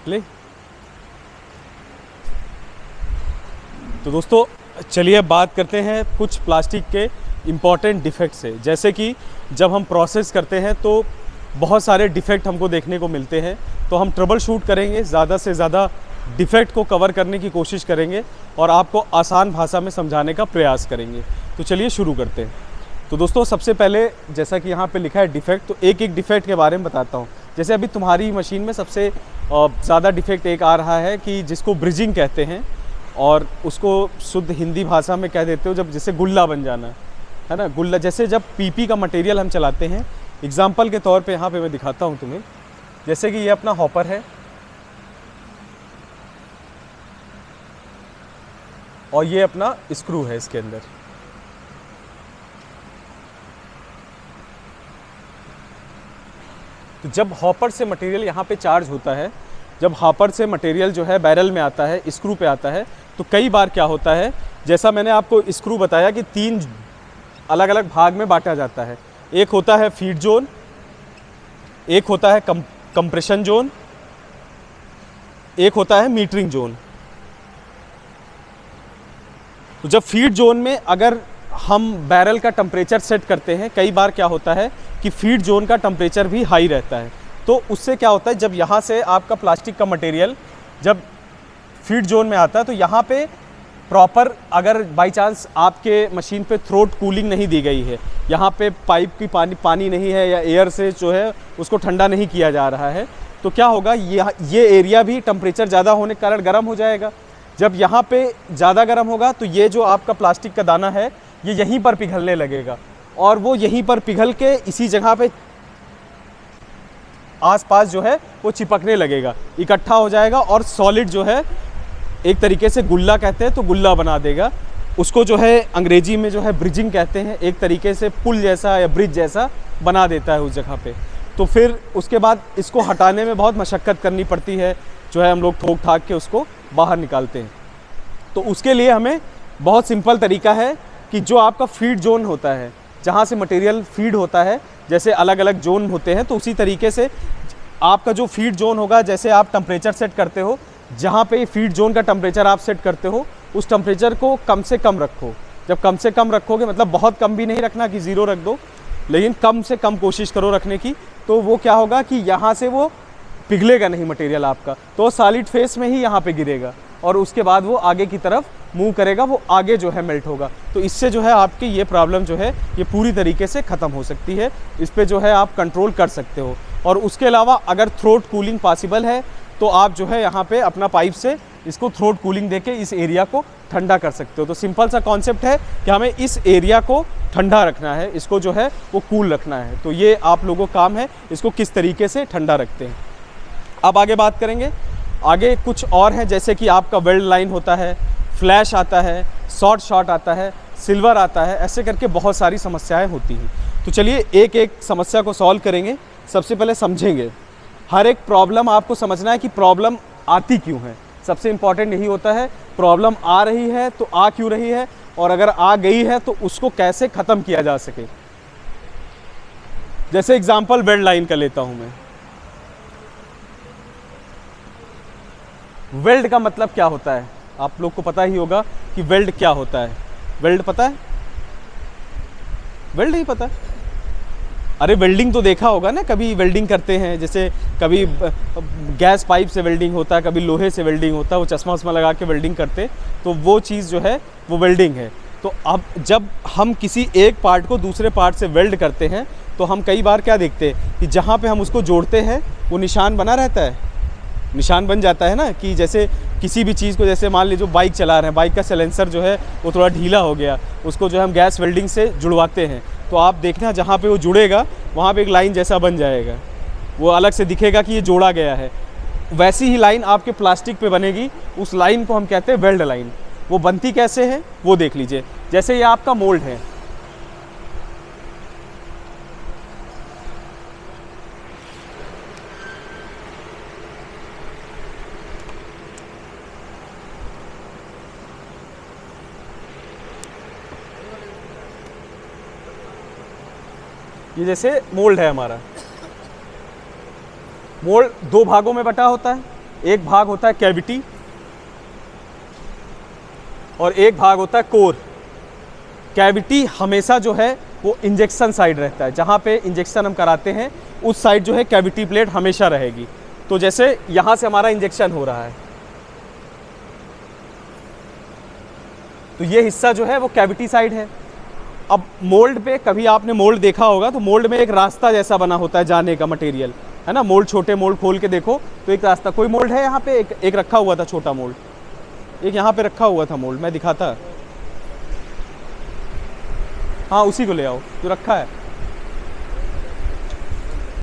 Play. तो दोस्तों चलिए अब बात करते हैं कुछ प्लास्टिक के इम्पॉर्टेंट डिफेक्ट से। जैसे कि जब हम प्रोसेस करते हैं तो बहुत सारे डिफेक्ट हमको देखने को मिलते हैं, तो हम ट्रबल शूट करेंगे, ज़्यादा से ज़्यादा डिफेक्ट को कवर करने की कोशिश करेंगे और आपको आसान भाषा में समझाने का प्रयास करेंगे। तो चलिए शुरू करते हैं। तो दोस्तों सबसे पहले जैसा कि यहाँ पे लिखा है डिफेक्ट, तो एक एक डिफेक्ट के बारे में बताता हूँ। जैसे अभी तुम्हारी मशीन में सबसे ज़्यादा डिफेक्ट एक आ रहा है कि जिसको ब्रिजिंग कहते हैं, और उसको शुद्ध हिंदी भाषा में कह देते हो जब जैसे गुल्ला बन जाना है ना। गुल्ला जैसे जब पीपी का मटेरियल हम चलाते हैं, एग्जाम्पल के तौर पे यहाँ पे मैं दिखाता हूँ तुम्हें। जैसे कि ये अपना हॉपर है और ये अपना स्क्रू है इसके अंदर। तो जब हॉपर से मटेरियल यहाँ पे चार्ज होता है, जब हॉपर से मटेरियल जो है बैरल में आता है, स्क्रू पे आता है, तो कई बार क्या होता है, जैसा मैंने आपको स्क्रू बताया कि 3 अलग अलग भाग में बांटा जाता है। एक होता है फीड जोन, एक होता है कंप्रेशन जोन, एक होता है मीटरिंग जोन। तो जब फीड जोन में अगर हम बैरल का टेम्परेचर सेट करते हैं, कई बार क्या होता है कि फीड जोन का टेम्परेचर भी हाई रहता है। तो उससे क्या होता है, जब यहाँ से आपका प्लास्टिक का मटेरियल जब फीड जोन में आता है, तो यहाँ पे प्रॉपर अगर बाई चांस आपके मशीन पे थ्रोट कूलिंग नहीं दी गई है, यहाँ पे पाइप की पानी नहीं है या एयर से जो है उसको ठंडा नहीं किया जा रहा है, तो क्या होगा, ये एरिया भी टेम्परेचर ज़्यादा होने के कारण गर्म हो जाएगा। जब यहाँ पे ज़्यादा गर्म होगा तो ये जो आपका प्लास्टिक का दाना है ये यहीं पर पिघलने लगेगा, और वो यहीं पर पिघल के इसी जगह पे आसपास जो है वो चिपकने लगेगा, इकट्ठा हो जाएगा और सॉलिड जो है एक तरीके से गुल्ला कहते हैं तो गुल्ला बना देगा। उसको जो है अंग्रेजी में जो है ब्रिजिंग कहते हैं, एक तरीके से पुल जैसा या ब्रिज जैसा बना देता है उस जगह पे। तो फिर उसके बाद इसको हटाने में बहुत मशक्क़त करनी पड़ती है, जो है हम लोग ठोक ठाक के उसको बाहर निकालते हैं। तो उसके लिए हमें बहुत सिंपल तरीका है कि जो आपका फीड जोन होता है, जहाँ से मटेरियल फीड होता है, जैसे अलग अलग जोन होते हैं, तो उसी तरीके से आपका जो फीड जोन होगा, जैसे आप टेम्परेचर सेट करते हो, जहाँ पे फीड जोन का टेम्परेचर आप सेट करते हो, उस टेम्परेचर को कम से कम रखो। जब कम से कम रखोगे, मतलब बहुत कम भी नहीं रखना कि 0 रख दो, लेकिन कम से कम कोशिश करो रखने की। तो वो क्या होगा कि यहाँ से वो पिघलेगा नहीं मटेरियल आपका, तो सॉलिड फेस में ही यहाँ पे गिरेगा और उसके बाद वो आगे की तरफ मूव करेगा, वो आगे जो है मेल्ट होगा। तो इससे जो है आपकी ये प्रॉब्लम जो है ये पूरी तरीके से ख़त्म हो सकती है। इस पे जो है आप कंट्रोल कर सकते हो। और उसके अलावा अगर थ्रोट कूलिंग पॉसिबल है तो आप जो है यहाँ पे अपना पाइप से इसको थ्रोट कूलिंग देके इस एरिया को ठंडा कर सकते हो। तो सिंपल सा कॉन्सेप्ट है कि हमें इस एरिया को ठंडा रखना है, इसको जो है वो कूल रखना है। तो ये आप लोगों का काम है, इसको किस तरीके से ठंडा रखते हैं। अब आगे बात करेंगे। आगे कुछ और हैं, जैसे कि आपका वेल्ड लाइन होता है, फ्लैश आता है, शॉर्ट आता है, सिल्वर आता है, ऐसे करके बहुत सारी समस्याएं होती हैं। तो चलिए एक एक समस्या को सॉल्व करेंगे। सबसे पहले समझेंगे, हर एक प्रॉब्लम आपको समझना है कि प्रॉब्लम आती क्यों है। सबसे इम्पॉर्टेंट यही होता है, प्रॉब्लम आ रही है तो आ क्यों रही है, और अगर आ गई है तो उसको कैसे ख़त्म किया जा सके। जैसे एग्जाम्पल वेल्ड लाइन का लेता हूँ मैं। वेल्ड का मतलब क्या होता है, आप लोग को पता ही होगा कि वेल्ड क्या होता है। वेल्ड पता है? वेल्ड नहीं पता? अरे वेल्डिंग तो देखा होगा ना, कभी वेल्डिंग करते हैं, जैसे कभी गैस पाइप से वेल्डिंग होता है, कभी लोहे से वेल्डिंग होता है, वो चश्मा वश्मा लगा के वेल्डिंग करते, तो वो चीज़ जो है वो वेल्डिंग है। तो अब जब हम किसी एक पार्ट को दूसरे पार्ट से वेल्ड करते हैं, तो हम कई बार क्या देखते हैं कि जहाँ पे हम उसको जोड़ते हैं वो निशान बना रहता है, निशान बन जाता है ना। कि जैसे किसी भी चीज़ को, जैसे मान लीजिए बाइक चला रहे हैं, बाइक का साइलेंसर जो है वो थोड़ा ढीला हो गया, उसको जो है हम गैस वेल्डिंग से जुड़वाते हैं, तो आप देखना जहाँ पे वो जुड़ेगा वहाँ पे एक लाइन जैसा बन जाएगा, वो अलग से दिखेगा कि ये जोड़ा गया है। वैसी ही लाइन आपके प्लास्टिक पे बनेगी, उस लाइन को हम कहते हैं वेल्ड लाइन। वो बनती कैसे है वो देख लीजिए। जैसे ये आपका मोल्ड है, ये जैसे मोल्ड है हमारा। मोल्ड 2 भागों में बटा होता है, एक भाग होता है कैविटी और एक भाग होता है कोर। कैविटी हमेशा जो है वो इंजेक्शन साइड रहता है, जहाँ पे इंजेक्शन हम कराते हैं उस साइड जो है कैविटी प्लेट हमेशा रहेगी। तो जैसे यहाँ से हमारा इंजेक्शन हो रहा है, तो ये हिस्सा जो है वो कैविटी साइड है। अब मोल्ड पे कभी आपने मोल्ड देखा होगा, तो मोल्ड में एक रास्ता जैसा बना होता है जाने का मटेरियल, है ना। मोल्ड, छोटे मोल्ड खोल के देखो तो एक रास्ता, कोई मोल्ड है यहाँ पे, एक रखा हुआ था छोटा मोल्ड, एक यहाँ पे रखा हुआ था मोल्ड, मैं दिखाता। हाँ उसी को ले आओ जो रखा है।